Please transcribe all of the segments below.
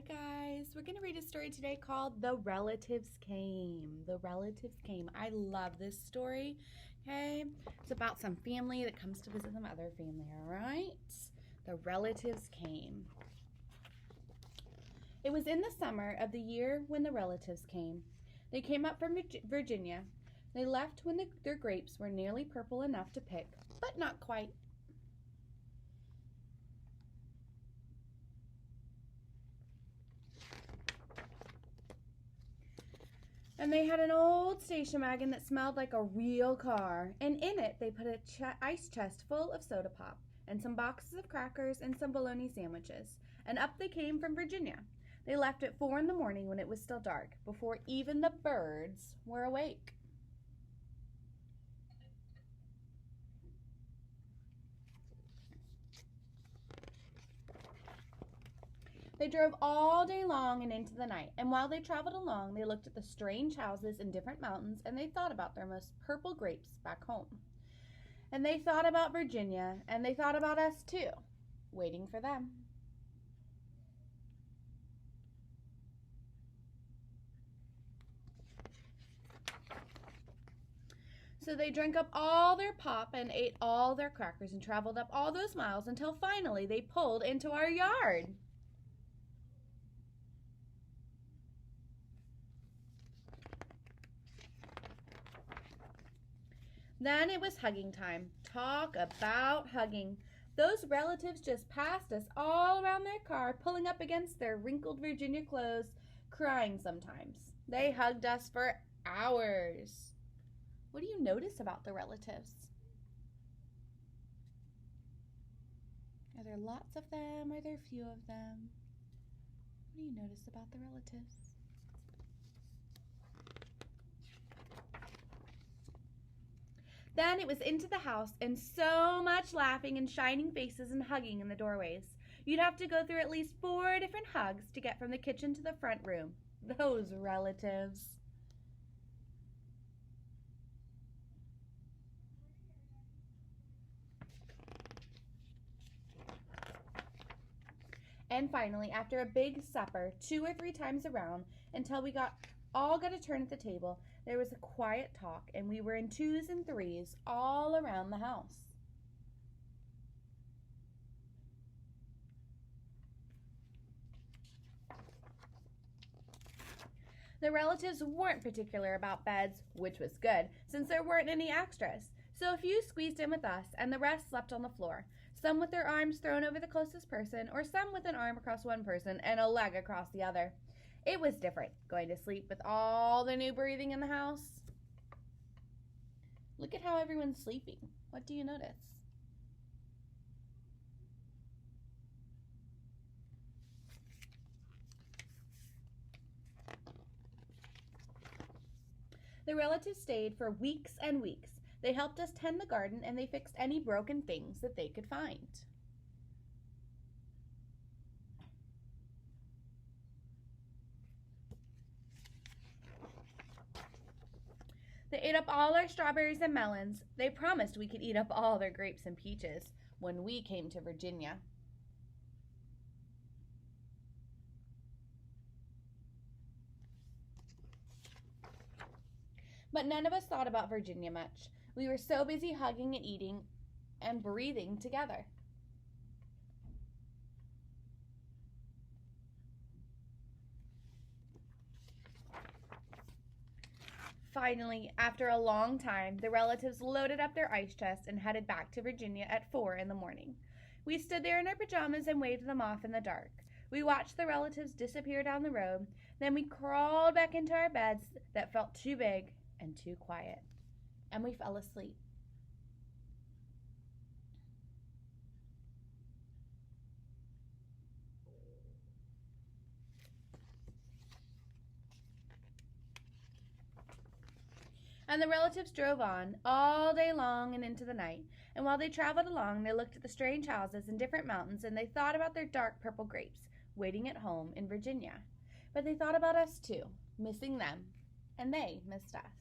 Hi guys, we're going to read a story today called The Relatives Came. The Relatives Came. I love this story, okay? It's about some family that comes to visit some other family, all right? The Relatives Came. It was in the summer of the year when the relatives came. They came up from Virginia. They left when their grapes were nearly purple enough to pick, but not quite. And they had an old station wagon that smelled like a real car. And in it, they put a ice chest full of soda pop and some boxes of crackers and some bologna sandwiches. And up they came from Virginia. They left at 4 in the morning when it was still dark, before even the birds were awake. They drove all day long and into the night, and while they traveled along, they looked at the strange houses in different mountains, and they thought about their most purple grapes back home. And they thought about Virginia, and they thought about us too, waiting for them. So they drank up all their pop and ate all their crackers and traveled up all those miles until finally they pulled into our yard. Then it was hugging time. Talk about hugging. Those relatives just passed us all around their car, pulling up against their wrinkled Virginia clothes, crying sometimes. They hugged us for hours. What do you notice about the relatives? Are there lots of them? Are there few of them? What do you notice about the relatives? Then it was into the house, and so much laughing and shining faces and hugging in the doorways. You'd have to go through at least 4 different hugs to get from the kitchen to the front room. Those relatives. And finally, after a big supper, 2 or 3 times around, until we all got a turn at the table, there was a quiet talk, and we were in 2s and 3s all around the house. The relatives weren't particular about beds, which was good, since there weren't any extras. So a few squeezed in with us, and the rest slept on the floor, some with their arms thrown over the closest person, or some with an arm across one person and a leg across the other. It was different, going to sleep with all the new breathing in the house. Look at how everyone's sleeping. What do you notice? The relatives stayed for weeks and weeks. They helped us tend the garden, and they fixed any broken things that they could find. They ate up all our strawberries and melons. They promised we could eat up all their grapes and peaches when we came to Virginia. But none of us thought about Virginia much. We were so busy hugging and eating and breathing together. Finally, after a long time, the relatives loaded up their ice chests and headed back to Virginia at 4 in the morning. We stood there in our pajamas and waved them off in the dark. We watched the relatives disappear down the road. Then we crawled back into our beds that felt too big and too quiet. And we fell asleep. And the relatives drove on all day long and into the night. And while they traveled along, they looked at the strange houses in different mountains, and they thought about their dark purple grapes waiting at home in Virginia. But they thought about us too, missing them, and they missed us.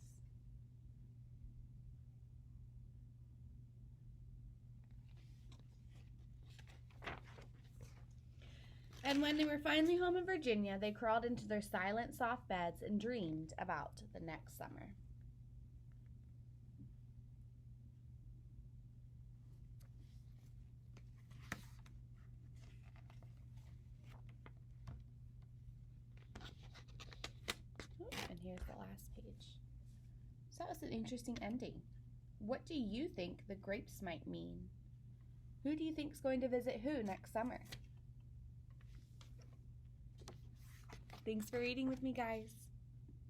And when they were finally home in Virginia, they crawled into their silent, soft beds and dreamed about the next summer. And here's the last page. So that was an interesting ending. What do you think the grapes might mean? Who do you think is going to visit who next summer? Thanks for reading with me, guys.